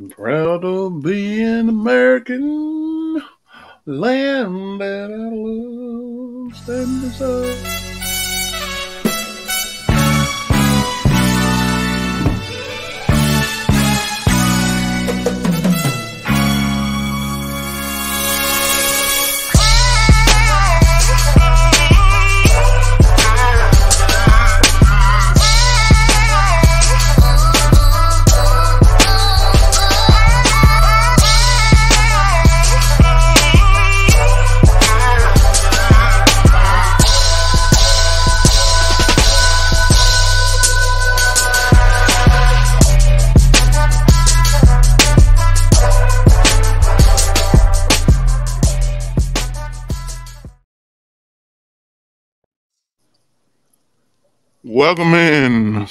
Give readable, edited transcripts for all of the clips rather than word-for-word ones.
Proud to be an American, land that I love, stand beside.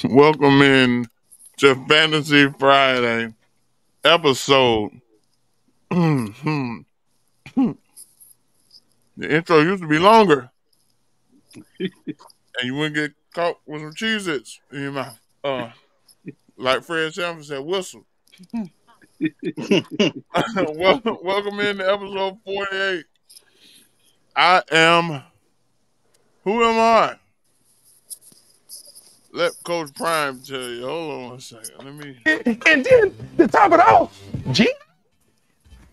Welcome in to Fantasy Friday episode. The intro used to be longer, and you wouldn't get caught with some Cheez-Its in your mouth. Like Fred Sanford said, whistle. Welcome in to episode 48. Who am I? Let Coach Prime tell you. Hold on one second. Let me. And then to top it off, Gino.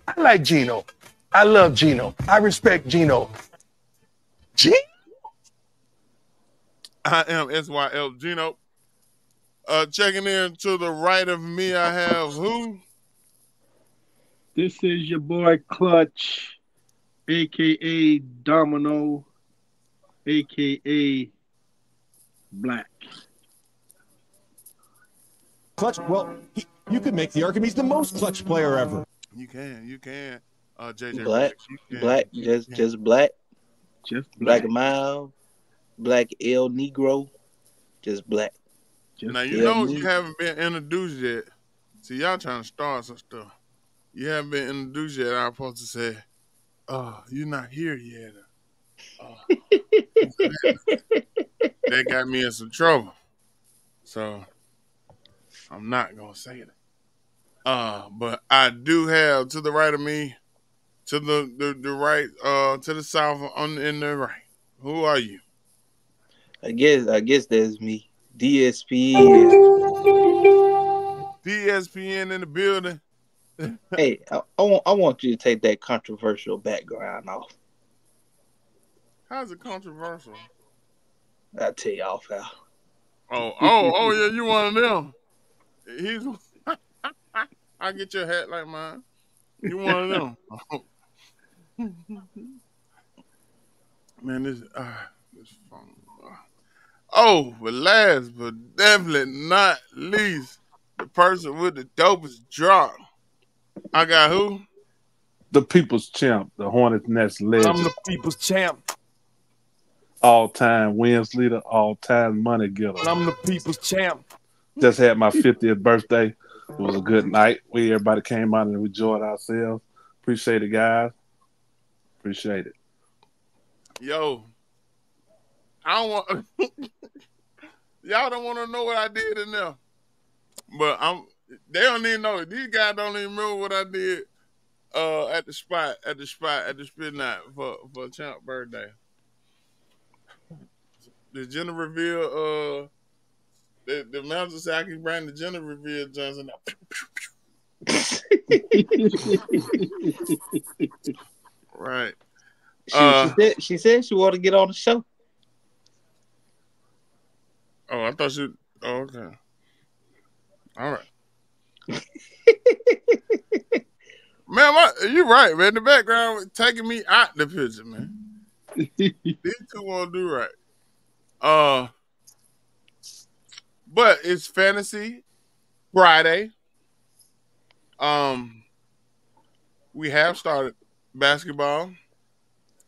I like Gino. I love Gino. I respect Gino. Gino? I am SYL Gino. Checking in to the right of me, I have who? This is your boy Clutch, aka Domino, aka Black. Clutch, well, you could make the argument he's the most clutch player ever. You can. JJ Black, you can. black, just black, Just black Black. Mile, black El Negro, just black. Just Now you Yeah, know me. you haven't been introduced yet. See, y'all trying to start some stuff. You haven't been introduced yet. I'm supposed to say, you're not here yet. That got me in some trouble. So I'm not gonna say that. But I do have to the right of me, to the right, to the south in the right. Who are you? I guess that's me. DSP. DSPN in the building. Hey, I want you to take that controversial background off. How's it controversial? I'll tell you off out. Oh yeah, you one of them. He's I get your hat like mine. You one of them. Man, this phone. Oh, but last but definitely not least, the person with the dopest drop. I got who? The People's Champ, the Hornets Nest I'm legend, the people's champ. all-time wins leader, all-time money getter. I'm the people's champ. Just had my 50th birthday. It was a good night. Everybody came out and we enjoyed ourselves. Appreciate it, guys. Appreciate it. Yo, I don't want y'all don't want to know what I did in there, but they don't even know. These guys don't even remember what I did at the spit night for Champ birthday. The gender reveal. The manager said I can bring the gender reveal Johnson. Right. She said she wanted to get on the show. Oh, I thought you. Oh, okay. All right. Man, you're right, man. The background was taking me out the picture, man. These two won't do right. But it's Fantasy Friday. We have started basketball.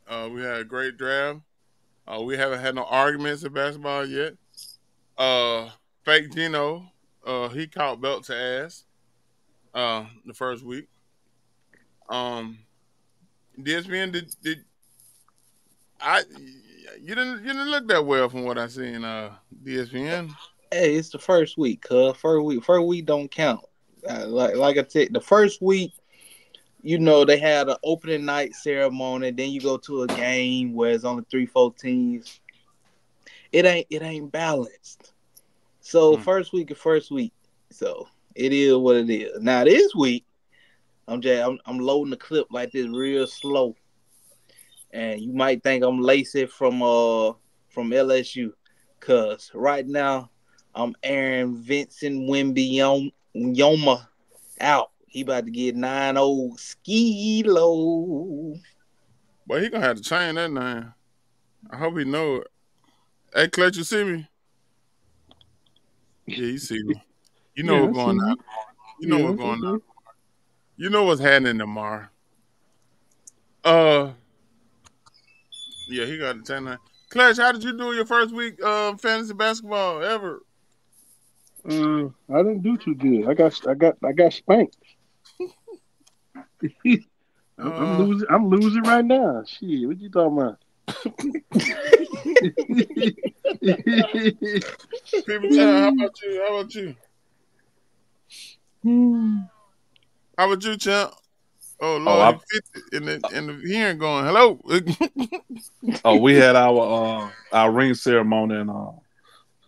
We had a great draft. We haven't had no arguments in basketball yet. Fake Gino, he caught belt to ass the first week. DSPN did you didn't look that well from what I seen DSPN. Hey, it's the first week, cuz. First week don't count. Like I said, the first week, they had an opening night ceremony. Then you go to a game where it's only 3-4 teams. It ain't balanced. So first week is first week. So it is what it is. Now this week, I'm loading the clip like this real slow, and you might think I'm Lacey from LSU, cause right now I'm airing Vincent Wembanyama out. He about to get 9-0 Skee-Lo. But he gonna have to change that name. I hope he know it. Hey, Clutch, you see me? Yeah, you see me. You know what's going on. You know what's going on. You know what's happening tomorrow. Yeah, he got to change that. Clutch, how did you do your first week fantasy basketball ever? I didn't do too good. I got spanked. I'm losing right now. Shit, what you talking about? People, how about you? How about you, champ? Oh Lord, he 50 and the hearing going. Hello. We had our ring ceremony, and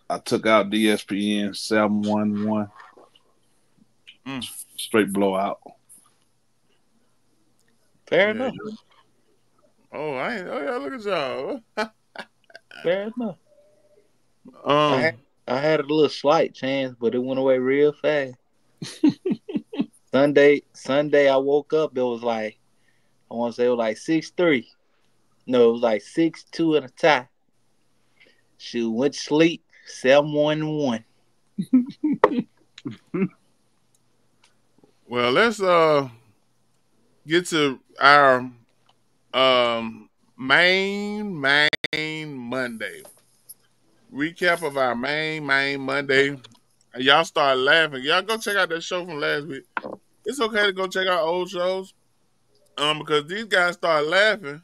I took out ESPN 7-1-1. Straight blowout. Fair enough. Oh, yeah, look at y'all. Fair enough. I had a little slight chance, but it went away real fast. Sunday, I woke up. It was like, I want to say it was like 6-3. No, it was like 6-2 and a tie. She went to sleep 7-1-1. Well, let's get to our main Monday. Recap of our main Monday. Y'all start laughing. Y'all go check out that show from last week. It's okay to go check out old shows, because these guys started laughing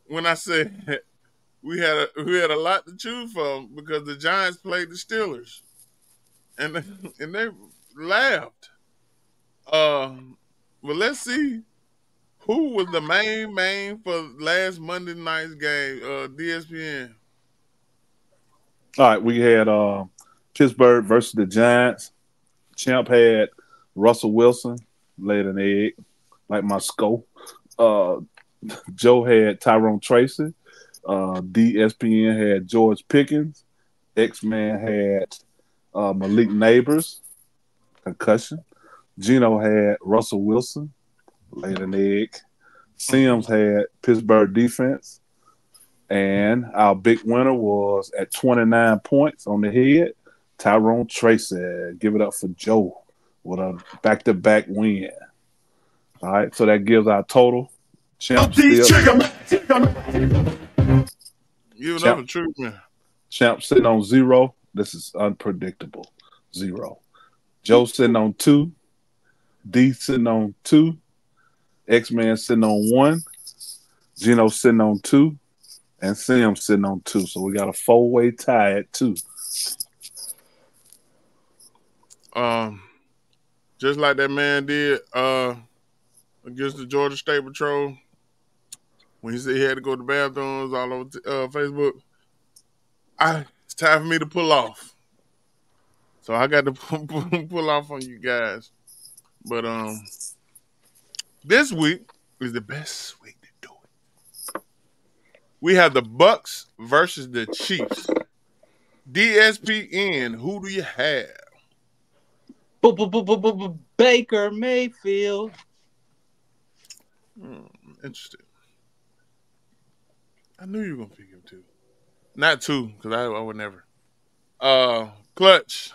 when I said we had a lot to choose from because the Giants played the Steelers, and they laughed. But let's see who was the main for last Monday night's game. DSPN. All right, we had Pittsburgh versus the Giants. Champ had Russell Wilson, laid an egg, like my skull. Joe had Tyrone Tracy. DSPN had George Pickens. X-Man had Malik Neighbors, concussion. Gino had Russell Wilson, laid an egg. Sims had Pittsburgh defense. And our big winner was at 29 points on the head, Tyrone Tracy. Give it up for Joe with a back-to-back win. All right, so that gives our total. Champ Give it up for Truth, man. Champ sitting on 0. This is unpredictable. 0. Joe sitting on 2. D sitting on 2. X-Man sitting on 1. Gino sitting on 2. And Sam sitting on 2. So we got a 4-way tie at 2. Just like that man did against the Georgia State Patrol when he said he had to go to the bathrooms all over Facebook. It's time for me to pull off. So I got to pull off on you guys. But this week is the best week to do it. We have the Bucks versus the Chiefs. DSPN, who do you have? Baker Mayfield. Interesting. I knew you were gonna pick him too. Not 2, because I would never. Clutch.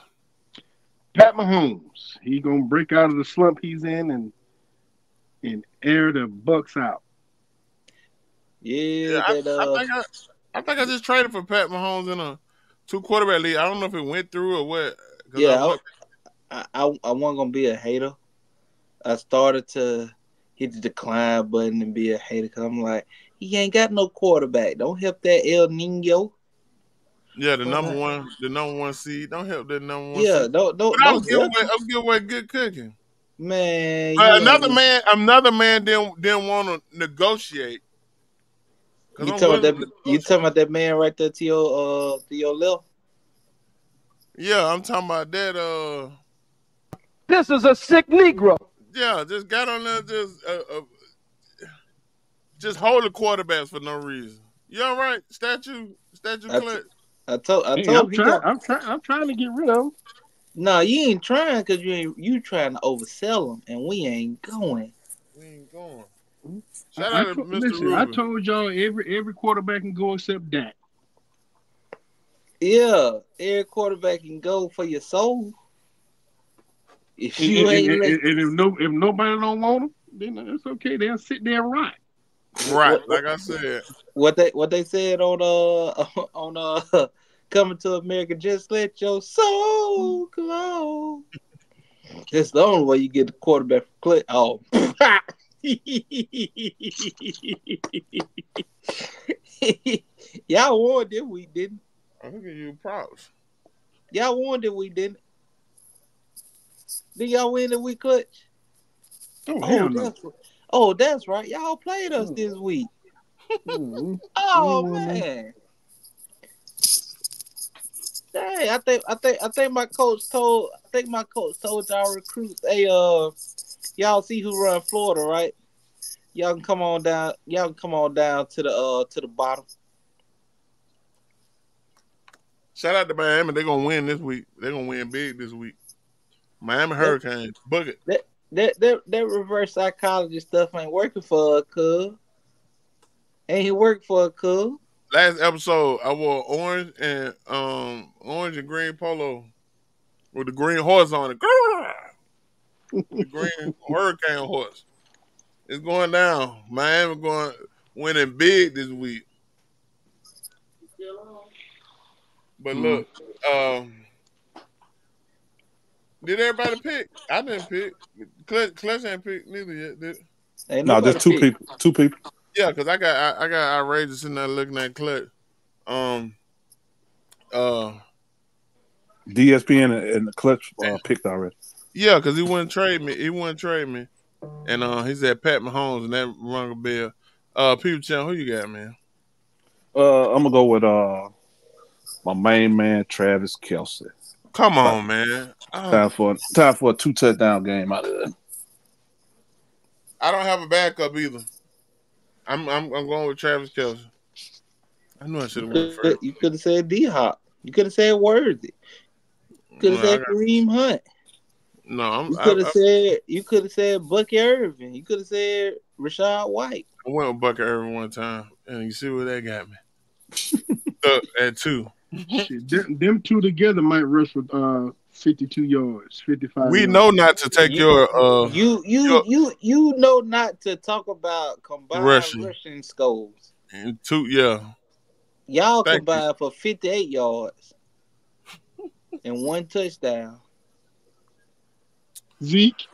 Pat Mahomes. He gonna break out of the slump he's in and air the Bucks out. Yeah, I think I just traded for Pat Mahomes in a 2-quarterback league. I don't know if it went through or what. Yeah, I wasn't gonna be a hater. I started to hit the decline button and be a hater because I'm like, he ain't got no quarterback. Don't help that El Nino. Yeah, the Well, number one seed. Don't help that number one yeah, seed. don't But don't don't help him. I was giving away good cooking. Man, But you ain't. another man didn't want to negotiate. Cause You I'm talking about willing to that? You talking negotiate. about that man right there to your left? Yeah, I'm talking about that. This is a sick Negro. Yeah, just got on there, just hold the quarterbacks for no reason. You all right? Statue I, t- clutch. I Hey, told him he got. I'm trying to get rid of him. No, you ain't trying because you trying to oversell him, and we ain't going. We ain't going. Shout out to Mr. Listen, I Ruben. told y'all every quarterback can go except Dak. Yeah, every quarterback can go for your soul. If And, you and, ain't and, let and if nobody don't want him, then that's okay. They'll sit there and rot. Right, like I said. what they said on on Coming to America, just let your soul glow. That's the only way you get the quarterback from Clint. Oh. Y'all won, didn't we? Didn't I'm gonna give you props. y'all won? Did we? Didn't? Did y'all win the week clutch? Oh, Oh, hell no. that's right. Y'all played us this week. Mm-hmm. Oh Mm-hmm. man. Dang, I think my coach told y'all recruits, hey y'all see who run Florida, right? Y'all can come on down to the bottom. Shout out to Miami. They're gonna win this week. They're gonna win big this week. Miami That Hurricanes. Book it. that reverse psychology stuff ain't working for a cuz. Ain't it work for a cuz? Last episode, I wore orange and green polo with the green horse on it. With the green hurricane horse. It's going down. Miami winning big this week. But look, did everybody pick? I didn't pick. Clutch ain't picked neither yet. Ain't No, nobody just two pick. people. Two people. Yeah, because I got outrageous in there looking at Clutch. Um, uh, DSPN and the Clutch picked already. yeah, because he wouldn't trade me. And he said Pat Mahomes, and that rung a bell. People Chan, who you got, man? I'm gonna go with my main man Travis Kelce. Come on, man. Time for a 2-touchdown game out of it. I don't have a backup either. I'm going with Travis Kelce. I knew I should have went first. You could have said D Hop. You could have said Worthy. You could have said Kareem Hunt. No, You could have said Bucky Irvin. You could have said Rashad White. I went with Bucky Irvin one time, and you see where that got me. At 2. Shit, them two together might rush for 52 yards, 55 We yards. know not to take your You know not to talk about combined rushing scores. And 2, yeah. Y'all combined for 58 yards and 1 touchdown. Zeke.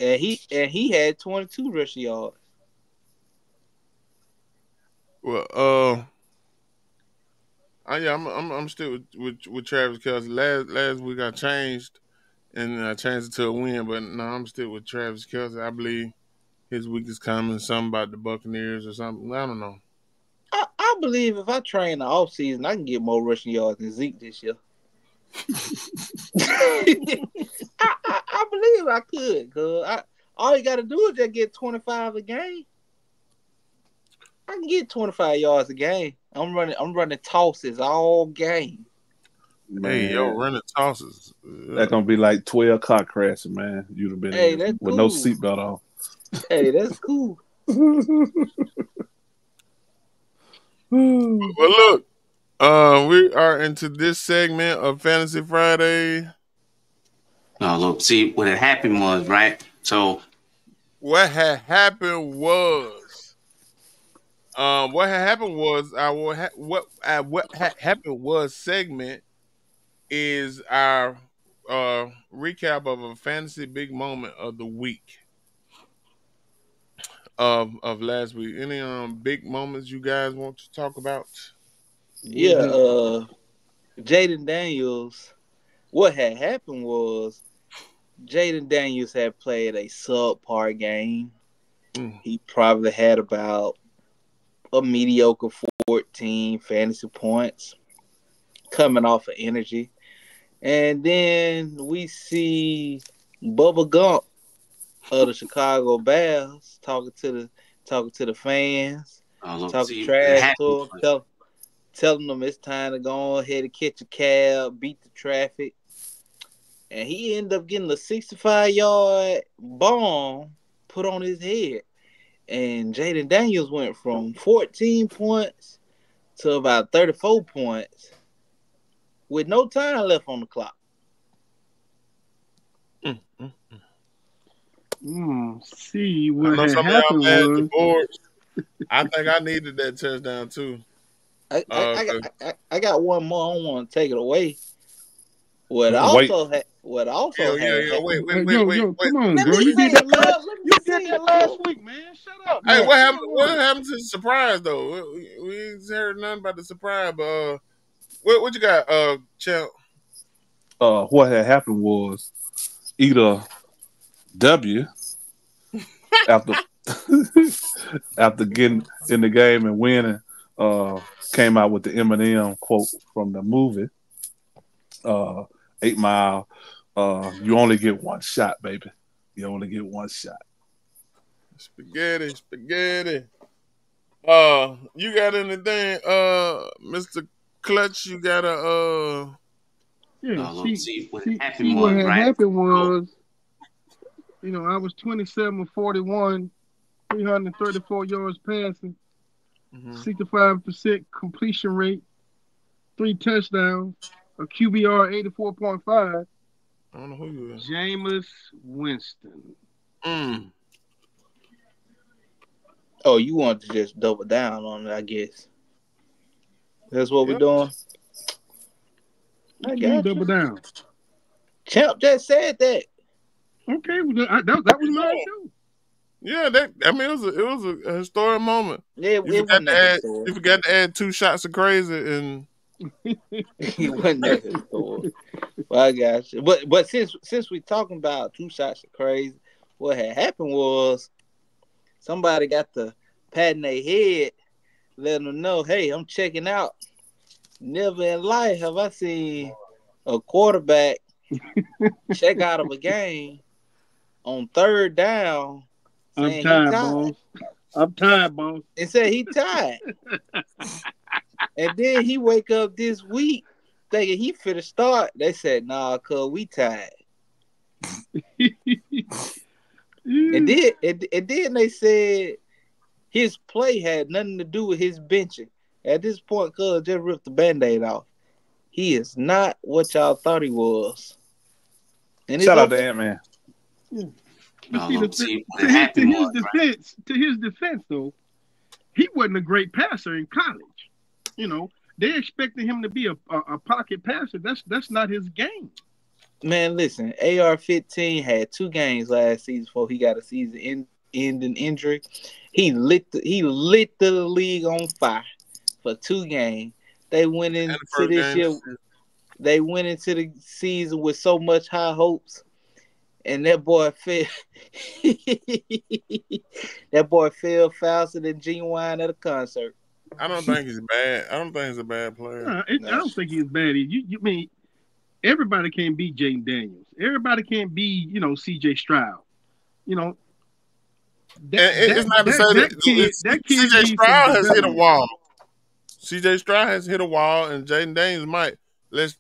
And he had 22 rushing yards. Well, I'm still with Travis Kelce. Last week I changed, and I changed it to a win, but no, I'm still with Travis Kelce. I believe his week is coming. Something about the Buccaneers or something. I don't know. I believe if I train the offseason, I can get more rushing yards than Zeke this year. I believe I could, cause all you got to do is just get 25 a game. I can get 25 yards a game. I'm running tosses all game. Man, hey, yo, running tosses. That's gonna be like 12 car crashes, man. You'd have been in with no seatbelt on. Hey, that's cool. Well, look, we are into this segment of Fantasy Friday. No, look, see what had happened was, right? So what had happened was segment is our recap of a fantasy big moment of the week of last week. Any big moments you guys want to talk about? Yeah, Jaden Daniels. What had happened was Jaden Daniels had played a subpar game. He probably had about a mediocre 14 fantasy points coming off of energy. And then we see Bubba Gump of the Chicago Bears talking to the fans, talking trash to them, telling them it's time to go ahead and catch a cab, beat the traffic. And he ended up getting a 65-yard bomb put on his head. And Jaden Daniels went from 14 points to about 34 points with no time left on the clock. See, what had happened was... I think I needed that touchdown, too. I got one more. I don't want to take it away. What also happened. Wait. Yo, come on, bro. You did that last week, man. Shut up. Hey, man. what happened to the surprise, though? We ain't heard nothing about the surprise, but what you got, Champ? What had happened was either W after getting in the game and winning, came out with the Eminem quote from the movie, 8 Mile. You only get one shot, baby. You only get one shot. Spaghetti. You got anything, Mr. Clutch? You got a see what had happened was, I was 27 of 41, 334 yards passing, 65% completion rate, 3 touchdowns, a QBR 84.5. I don't know who you are. Jameis Winston. Oh, you want to just double down on it, I guess. That's what we're doing. I got double down. Champ just said that. Okay, that was mine too. Yeah, it was a historic moment. Yeah, you forgot to add 2 shots of crazy and he wasn't that historic. Well, I got you. But since we talking about 2 shots of crazy, what had happened was somebody got the patting their head, letting them know, hey, I'm checking out. Never in life have I seen a quarterback check out of a game on 3rd down. I'm tired, boss. And said he tired. And then he wake up this week thinking he finna start. They said, nah, cuz we tired. And then they said his play had nothing to do with his benching. At this point, cuz just ripped the Band-Aid off. He is not what y'all thought he was. And shout out to Ant-Man. To his defense, though, he wasn't a great passer in college. They expected him to be a pocket passer. That's not his game. Man, listen, AR-15 had 2 games last season before he got a season-ending injury. He lit the league on fire for 2 games. They went into this year. They went into the season with so much high hopes, and that boy fell. That boy fell faster than Genuine at a concert. I don't think he's bad. I don't think he's a bad player. I don't think he's bad. You mean everybody can't beat Jaden Daniels. Everybody can't be, C.J. Stroud. It's not to say that C.J. Stroud has hit a wall. C.J. Stroud has hit a wall, and Jaden Daniels might. Let's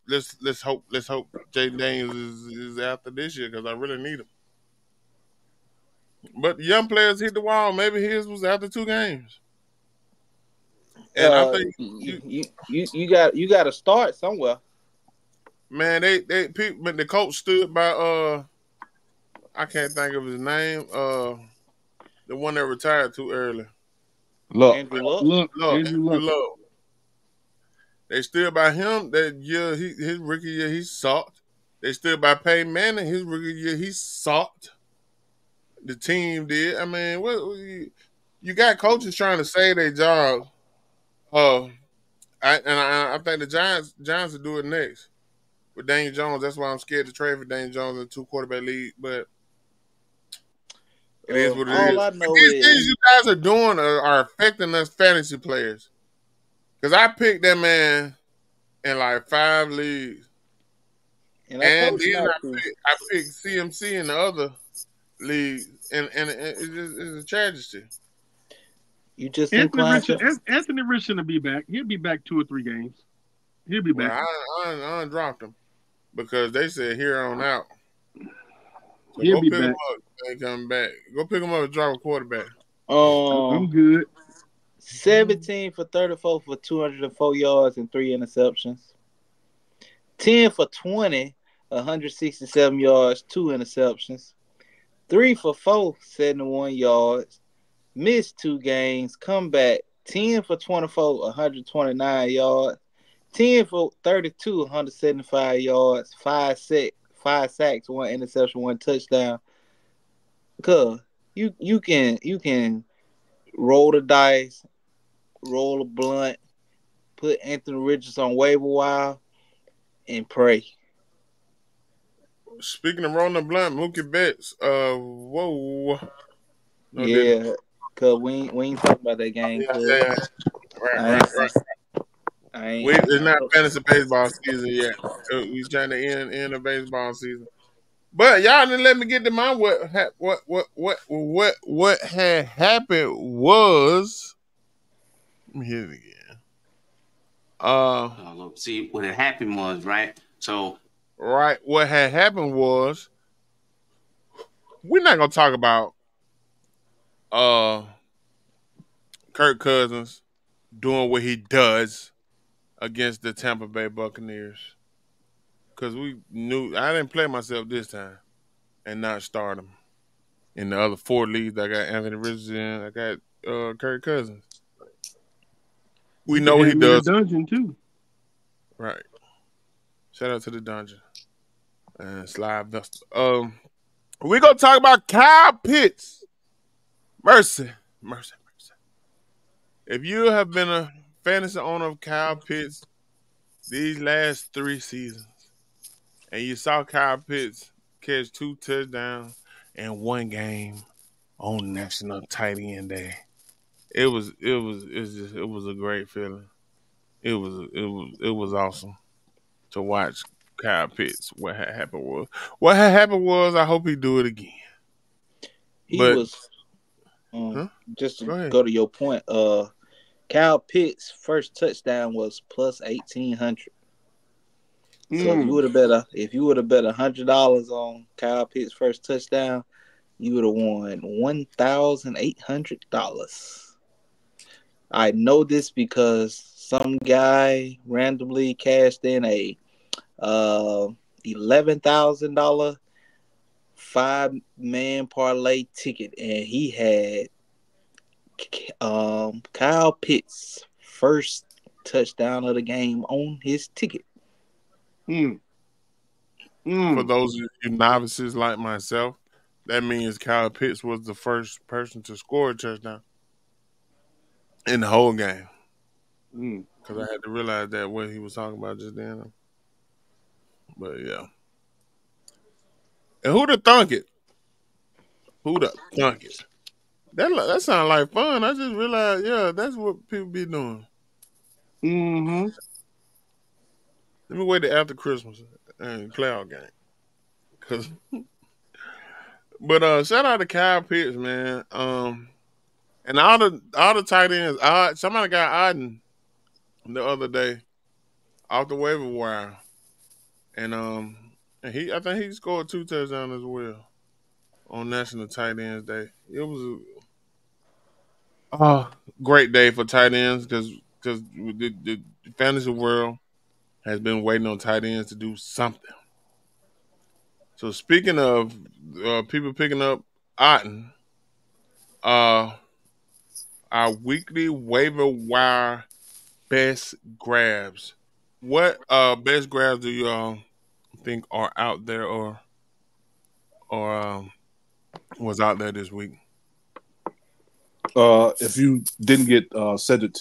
hope Jaden Daniels is after this year because I really need him. But young players hit the wall. Maybe his was after 2 games. And I think you got to start somewhere. Man, the coach stood by I can't think of his name. The one that retired too early. Andrew Luck. Andrew Luck. They stood by him that year. His rookie year, he sucked. They stood by Peyton Manning. His rookie year, he sucked. The team did. I mean, you got coaches trying to save their job. I think the Giants will do it next with Daniel Jones. That's why I'm scared to trade for Daniel Jones in a 2-quarterback league. But it is what it all is. I But know these is things you guys are doing are affecting us fantasy players. Because I picked that man in like 5 leagues. and I And told you then not to. I picked CMC in the other league. And it's a tragedy. You just inclined to. Anthony Richardson will be back. He'll be back 2 or 3 games. He'll be Well, back. I dropped him because they said here on out. So He'll go be pick back. him up. He ain't coming back. Go pick him up and drop a quarterback. I'm good. 17 for 34 for 204 yards and 3 interceptions. 10 for 20, 167 yards, 2 interceptions. 3 for 4, 71 yards. Missed 2 games. Come back. 10 for 24, 129 yards. 10 for 32, 175 yards. 5 sacks, 1 interception, 1 touchdown. Cause you can roll the dice, roll a blunt, put Anthony Richardson on waiver wire, and pray. Speaking of rolling the blunt, Mookie Betts. Whoa. No, Yeah, cause we ain't talking about that game. yeah. Right. It's not fantasy baseball season yet. We're trying to end the baseball season. But y'all didn't let me get to my what had happened was. Let me hit it again. Look, see, what had happened was, right? So, right, what had happened was we're not gonna talk about Kirk Cousins doing what he does against the Tampa Bay Buccaneers. Because we knew I didn't play myself this time and not start him. In the other 4 leagues, I got Anthony Richardson, I got Kirk Cousins. We know what he does. The dungeon too. Right. Shout out to the dungeon. And Slide Vesta. We're gonna talk about Kyle Pitts. Mercy. If you have been a fantasy owner of Kyle Pitts these last 3 seasons, and you saw Kyle Pitts catch 2 touchdowns in 1 game on National Tight End Day, it was a great feeling. It was awesome to watch Kyle Pitts. What had happened was I hope he do it again. Just to go to your point. Kyle Pitts' first touchdown was plus 1,800. So if you would have bet $100 on Kyle Pitts' first touchdown, you would have won $1,800. I know this because some guy randomly cashed in a $11,000 5-man parlay ticket, and he had Kyle Pitts' first touchdown of the game on his ticket. For those of you novices like myself, that means Kyle Pitts was the first person to score a touchdown in the whole game. Because I had to realize that what he was talking about just then. But yeah. And who'd have thunk it? That sounds like fun. I just realized, yeah, that's what people be doing. Let me wait till after Christmas and play our game. But shout out to Kyle Pitts, man. And all the tight ends. Somebody got Auden the other day off the waiver wire, and I think he scored 2 touchdowns as well on National Tight Ends Day. It was a great day for tight ends because the fantasy world has been waiting on tight ends to do something. So speaking of people picking up Auden, our weekly waiver wire best grabs. What best grabs do y'all think are out there or was out there this week? If you didn't get Cedric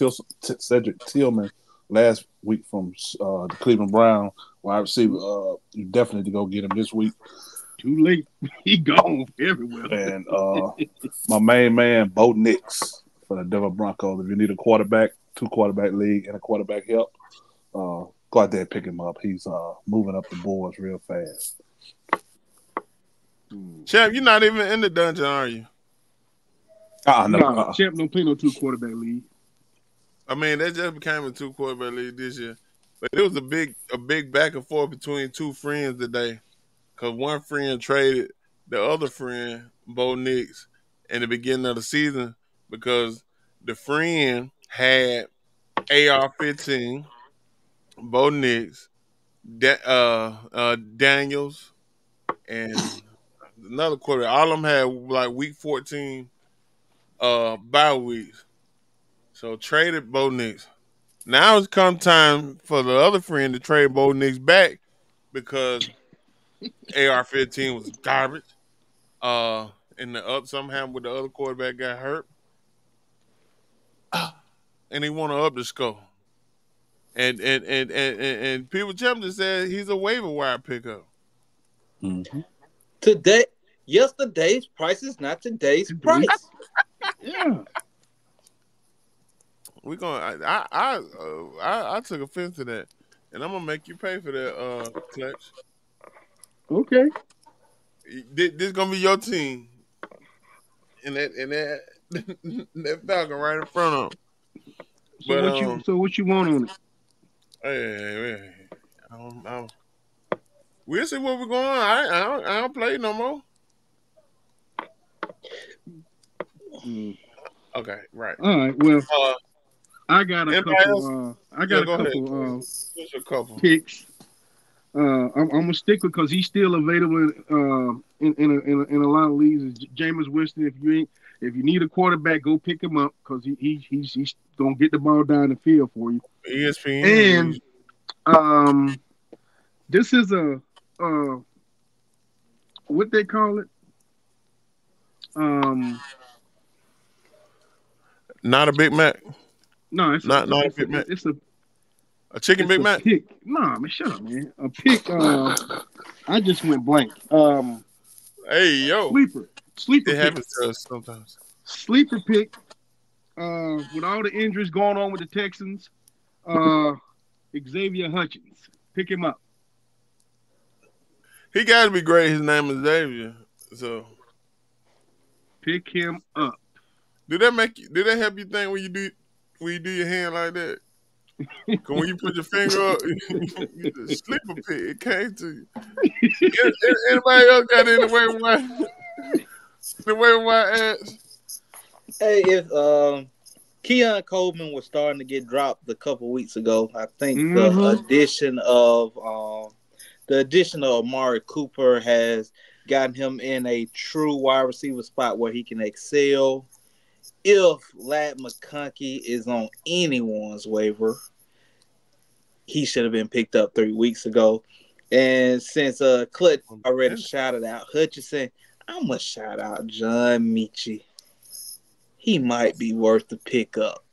Tillman last week from the Cleveland Brown wide receiver. You definitely need to go get him this week. Too late. He gone everywhere. And my main man, Bo Nix for the Denver Broncos. If you need a quarterback, 2-quarterback league, and a quarterback help, go out there and pick him up. He's moving up the boards real fast. Champ, you're not even in the dungeon, are you? No, Champ don't play no 2-quarterback league. I mean, that just became a 2-quarterback league this year. But it was a big back and forth between two friends today. Because one friend traded the other friend, Bo Nix, in the beginning of the season because the friend had AR-15, Bo Nix, Daniels, and another quarterback. All of them had like week 14 bye weeks. So traded Bo Nix. Now it's come time for the other friend to trade Bo Nix back because AR-15 was garbage. And somehow with the other quarterback got hurt. And he want to up the score. And people just said he's a waiver wire pickup. Mm-hmm. Yesterday's price is not today's price. Yeah. We gonna. I took offense to that, and I'm gonna make you pay for that, Clutch. Okay. This gonna be your team, and that Falcon right in front of him. So what you want on it? Hey, we'll see where we're going. I don't play no more. Okay, right. All right. Well, I got a anybody couple. I got a couple picks. I'm gonna stick with because he's still available in a lot of leagues. Is Jameis Winston. If you need a quarterback, go pick him up because he's gonna get the ball down the field for you. ESPN. And this is a what they call it. Not a Big Mac. No, it's not a Big Mac. It's a chicken Big Mac. Pick. Nah, man, shut up, man. A pick. I just went blank. Hey, yo. Sleeper. It pick. happens to us sometimes. Sleeper pick. With all the injuries going on with the Texans, Xavier Hutchins. Pick him up. He got to be great. His name is Xavier. So pick him up. Did that help you think when you do your hand like that? Cause when you put your finger up, you sleeper pick. It came to you. Anybody else got in the way my ass? Hey, if Keon Coleman was starting to get dropped a couple weeks ago, I think the addition of Amari Cooper has gotten him in a true wide receiver spot where he can excel. If Ladd McConkey is on anyone's waiver, he should have been picked up 3 weeks ago. And since Clutch already shouted out Hutchinson, I'm going to shout out John Mechie. He might be worth the pickup.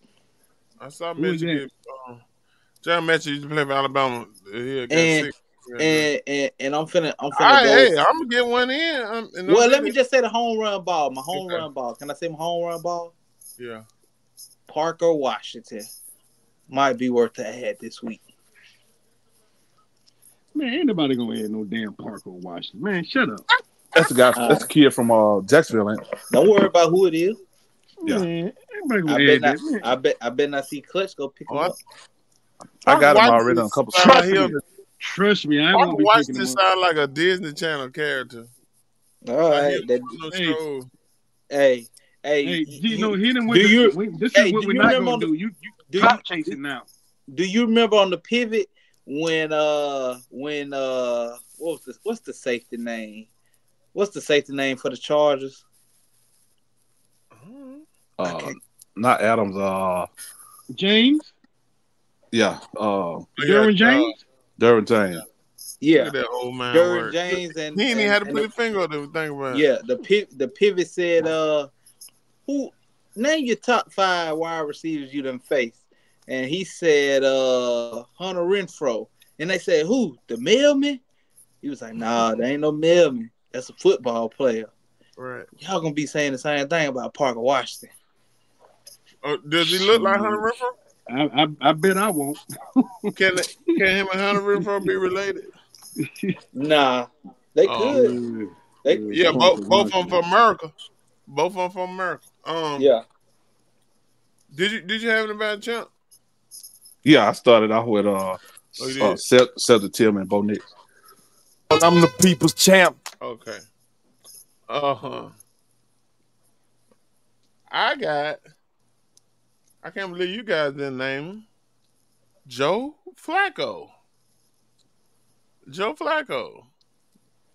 I saw Mechie. John Mechie used to play for Alabama. And I'm finna go. Hey, I'm gonna get one in. Let me just say the home run ball. My home run ball. Can I say my home run ball? Yeah. Parker Washington might be worth the ad this week. Man, ain't nobody gonna add no damn Parker Washington. Man, shut up. That's the guy. That's the kid from Jacksonville, ain't it? Don't worry about who it is. Yeah. Man, everybody gonna add that. I bet not see Clutch go pick him up. I got him already on a couple. Trust me, I won't be watch picking this him up. sound like a Disney Channel character. All right. Hey, you know, hit him with this is what we're not gonna do. You cop chasing now. Do you remember on the pivot when what's the safety name? What's the safety name for the Chargers? Not Adams. James. Yeah. Derwin James. Derwin James. Yeah. That old man. Derwin James and he ain't had to put his finger on them. Think about it. Yeah. The pivot said, "Who name your top 5 wide receivers you done faced?" and he said Hunter Renfrow. And they said, who? The mailman? He was like, nah, there ain't no mailman. That's a football player. Right. Y'all gonna be saying the same thing about Parker Washington. Does he look like Hunter Renfrow? I bet I won't. Can him and Hunter Renfrow be related? Nah, they could. Both of them from America. Both of them from America. Yeah. Did you have anybody champ? Yeah, I started off with Celtic Tillman, Bo Nix. I'm the people's champ. Okay. I can't believe you guys didn't name him. Joe Flacco.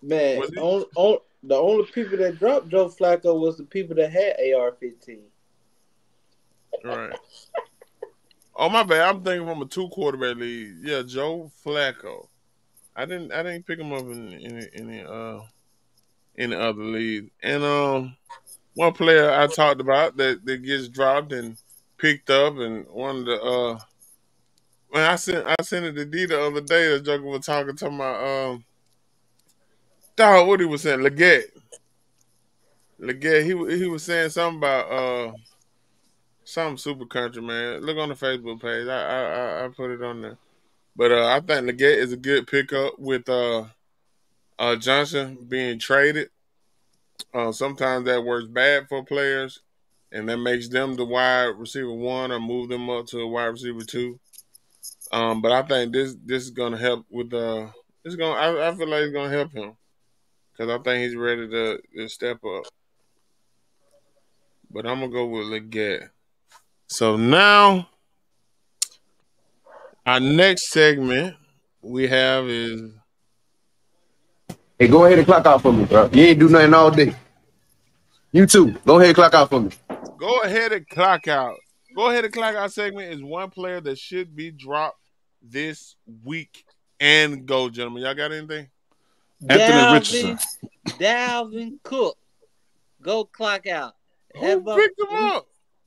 Man, the only people that dropped Joe Flacco was the people that had AR-15. Right. Oh, my bad. I'm thinking from a 2-quarterback league. Yeah, Joe Flacco. I didn't pick him up in any other league. And one player I talked about that gets dropped and picked up, and one of the when I sent it to D the other day, the joker was talking to my dog, what he was saying, Leggett, he was saying something about some super country, man. Look on the Facebook page. I put it on there. But I think Leggett is a good pickup with Johnson being traded. Sometimes that works bad for players, and that makes them the wide receiver 1 or move them up to a wide receiver 2. But I think this is gonna help with I feel like it's gonna help him because I think he's ready to step up. But I'm gonna go with Leggett. So now our next segment we have is. Hey, go ahead and clock out for me, bro. You ain't do nothing all day. You too. Go ahead and clock out for me. Go ahead and clock out. Go ahead and clock out segment is one player that should be dropped this week and go, gentlemen. Y'all got anything? Anthony Richardson. Dalvin Cook. Go clock out. Who picked him up?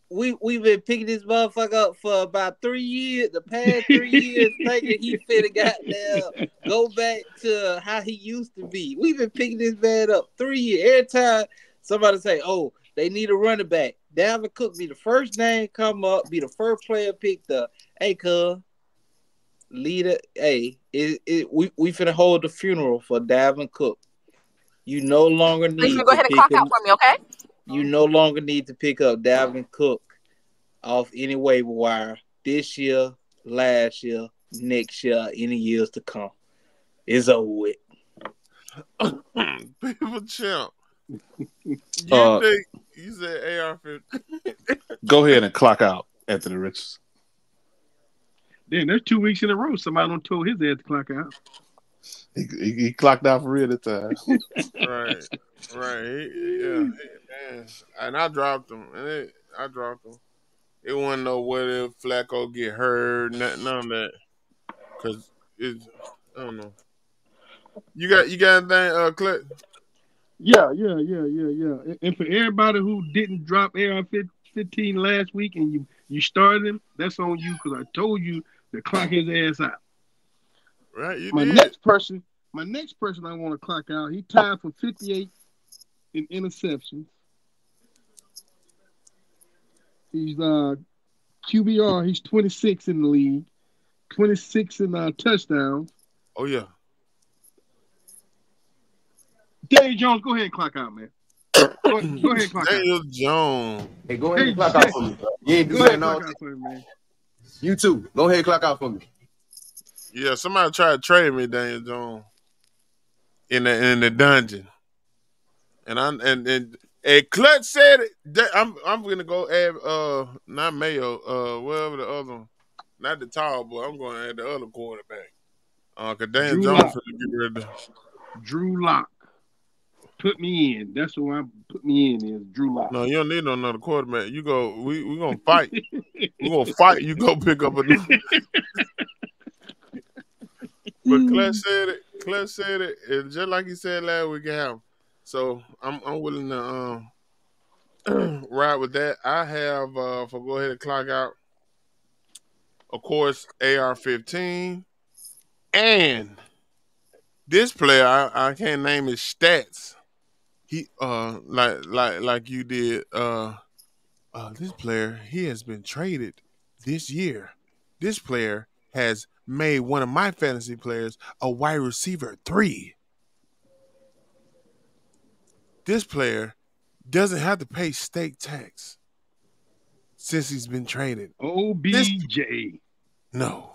We've been picking this motherfucker up for about 3 years. The past 3 years, thinking he finna goddamn go back to how he used to be. We've been picking this man up 3 years. Every time somebody say, "Oh, they need a running back," Dalvin Cook be the first name come up, be the first player picked up. Hey, cuz, leader. Hey, we finna hold the funeral for Dalvin Cook. You no longer need to go ahead and clock out for me, okay? You no longer need to pick up Dalvin Cook off any waiver wire this year, last year, next year, any years to come. It's over with. People champ. You said AR-15. Go ahead and clock out, Anthony Richardson. Then there's 2 weeks in a row somebody done told his ass to clock out. He clocked out for real this time. Right. Yeah. And I dropped him. It wasn't no what if Flacco get hurt, none of that. Cause it's I don't know. You got anything, Clint? Yeah. And for everybody who didn't drop AR-15 last week and you started him, that's on you because I told you to clock his ass out. Right, you my did. next person I want to clock out. He tied for 58 in interceptions. He's QBR. He's 26 in the league, 26 in touchdowns. Oh yeah. Daniel Jones, go ahead and clock out, man. Go ahead and clock Daniel out. Jones. Hey, go ahead and clock out for me, bro. You ain't do nothing all day. Man. You too. Go ahead and clock out for me. Yeah, somebody tried to trade me, Daniel Jones, in the dungeon, and Clutch said it. I'm gonna go add not Mayo, whatever the other one, not the tall boy. I'm gonna add the other quarterback. Cause Daniel Jones finna get rid of Drew Lock. Put me in. That's what I put me in is Drew Lock. No, you don't need no another quarterback. You go. We gonna fight. We gonna fight. You go pick up a new. But Clutch said it, and just like he said last week, have. So I'm willing to ride with that. I have for go ahead and clock out. of course, AR-15, and this player I can't name his stats. He like you did. This player, he has been traded this year. This player has made one of my fantasy players a wide receiver 3. This player doesn't have to pay state tax since he's been traded. OBJ. No.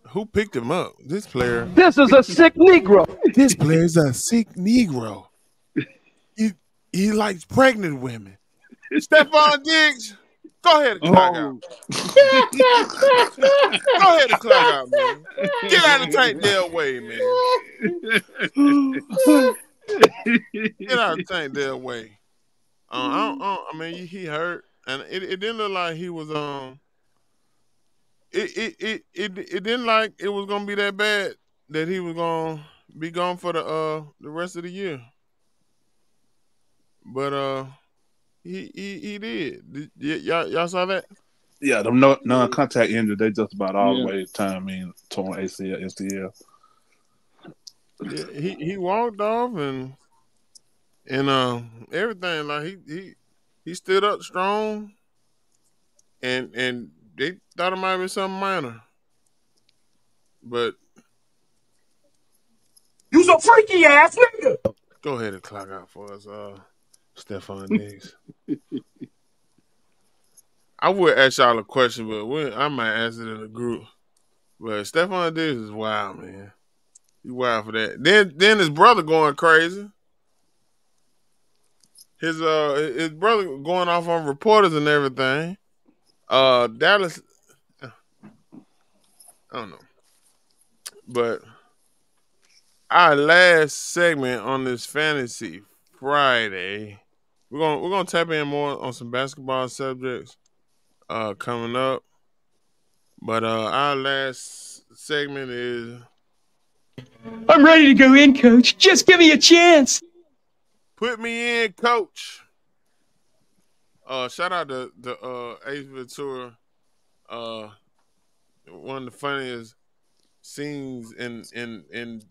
Who picked him up? This player. This is a sick Negro. This player is a sick Negro. He likes pregnant women. Stephon Diggs, go ahead and clock out. Go ahead and clock out, man. Get out of Tank Dell way, man. Get out of Tank Dell way. I mean, he hurt, and it didn't look like he was It didn't like it was gonna be that bad that he was gonna be gone for the rest of the year. But he did. Y'all saw that? Yeah, the non-contact injury, they just about always torn ACL, STL. Yeah, he walked off and everything, like he stood up strong, and they thought it might be something minor, but You's a freaky ass nigga. Go ahead and clock out for us, Stephon Diggs. I would ask y'all a question, but I might answer it in a group. But Stephon Diggs is wild, man. He wild for that. Then his brother going crazy. His brother going off on reporters and everything. Dallas, I don't know. But our last segment on this Fantasy Friday, we're gonna tap in more on some basketball subjects coming up. But our last segment is I'm ready to go in, Coach. Just give me a chance. Put me in, Coach. Shout out to Ace Ventura. One of the funniest scenes in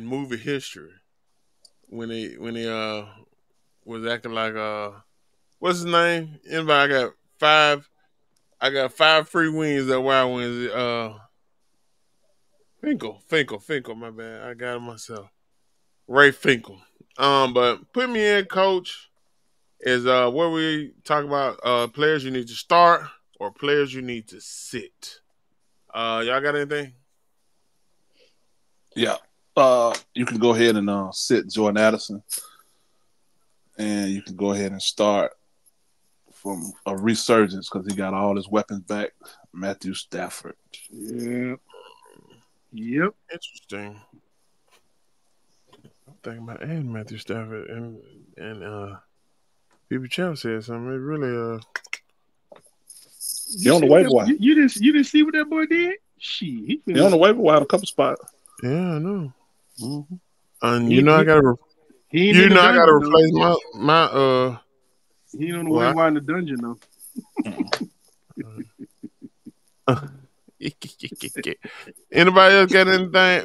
movie history when he was acting like what's his name? Anybody? I got 5 free wings at Wild Wings. Finkel, my bad. I got it myself. Ray Finkel. But put me in, Coach, is where we talk about players you need to start or players you need to sit. Y'all got anything? Yeah. You can go ahead and sit Jordan Addison, and you can go ahead and start from a resurgence because he got all his weapons back. Matthew Stafford. Yep. Interesting. I'm thinking about adding Matthew Stafford and People Champ said something. It really He on the waiver wire. You didn't see what that boy did? Shit. He on the waiver wire in a couple spots. Yeah, I know. Mm-hmm. And I gotta replace my He on the waiver wire in the dungeon though. Anybody else got anything?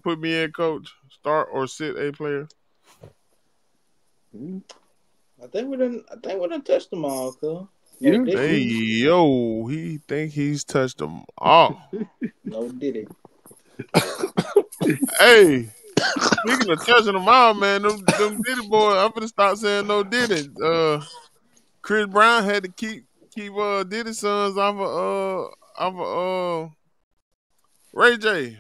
Put me in, Coach. Start or sit a player. I think we done touched them all, cuz. Yeah. Hey, yo, he think he's touched them all. No, did it? Hey, speaking of touching them all, man, them Diddy boys, I'm gonna stop saying no Diddy. Chris Brown had to keep Diddy's sons off of Ray J.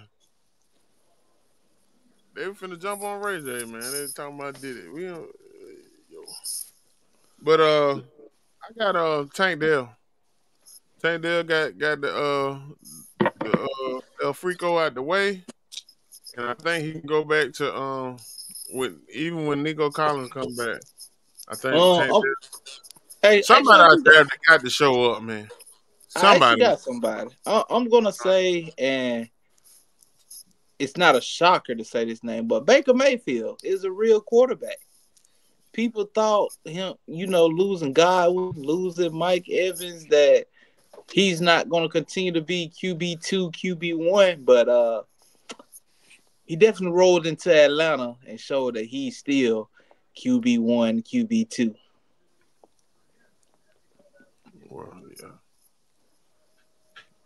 They were finna jump on Ray J, man. They were talking about Diddy. We don't, But I got Tank Dell. Tank Dell got the El Frico out the way, and I think he can go back to even when Nico Collins come back. I think somebody out there that got to show up, man. Somebody got somebody. I'm gonna say, and it's not a shocker to say this name, but Baker Mayfield is a real quarterback. People thought him, losing Godwin, losing Mike Evans, that he's not going to continue to be QB2, QB1, but he definitely rolled into Atlanta and showed that he's still QB1, QB2. Well,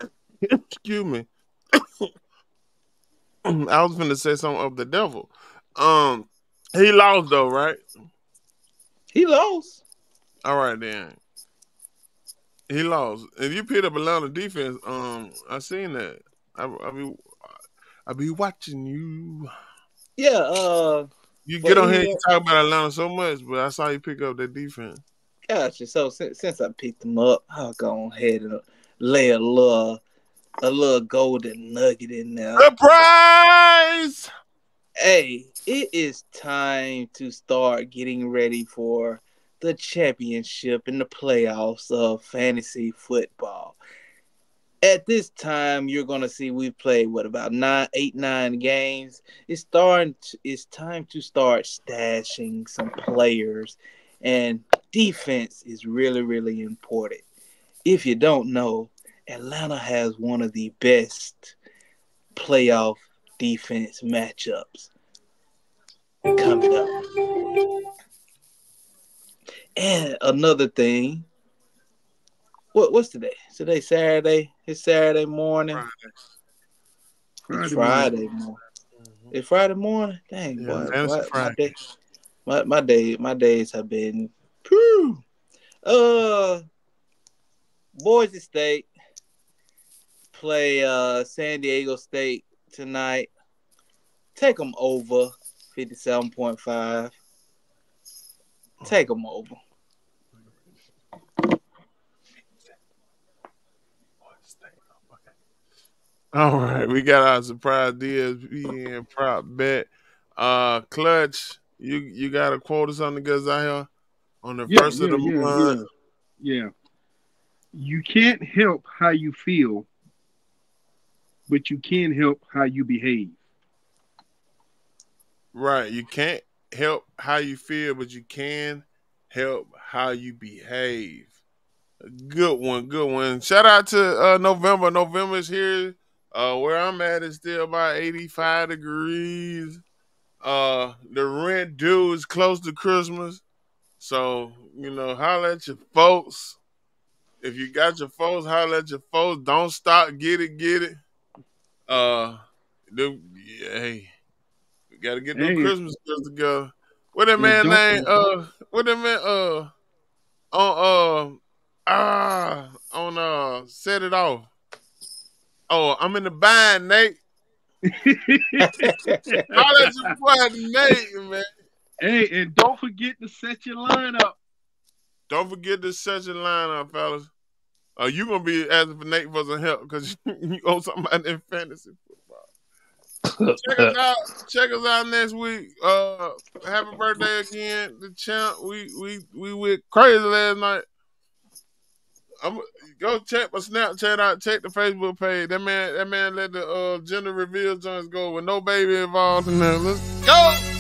yeah. Excuse me. I was going to say something of the devil. He lost though, right? He lost. All right then. He lost. If you picked up Atlanta defense, I seen that. I be watching you. Yeah. You get on here and talk about Atlanta so much, but I saw you pick up that defense. Gotcha. So since I picked him up, I'll go ahead and lay a little golden nugget in there. Surprise! Hey, it is time to start getting ready for the championship and the playoffs of fantasy football. At this time, you're going to see we've played, about 9 games. It's time to start stashing some players, and defense is really, really important. If you don't know, Atlanta has one of the best playoff defense matchups coming up. And another thing, what's today? Today's Saturday. It's Saturday morning. Friday morning. It's Friday morning. Dang, boy. My days have been. Whew. Boise State play San Diego State tonight. Take them over 57.5. Take them over. All right, we got our surprise DSP and prop bet. Clutch, you got to quote us on the guys out here on the first of the month. Yeah. You can't help how you feel, but you can help how you behave. Right. You can't help how you feel, but you can help how you behave. Good one. Shout out to November. November's here. Where I'm at is still about 85 degrees. The rent due is close to Christmas. So, holler at your folks. If you got your folks, holler at your folks. Don't stop. Get it. Hey, we got to get them Christmas gifts together. What that man name? What that man? On Set It Off. Oh, I'm in the bind, Nate. Holler at your boy Nate, man. Hey, and don't forget to set your line up. Don't forget to set your line up, fellas. You gonna be asking for Nate for some help because you owe somebody in fantasy football. Check us out next week. Happy birthday again, the champ. We went crazy last night. Go check my Snapchat out. Check the Facebook page. That man let the gender reveal joints go with no baby involved in there. Let's go.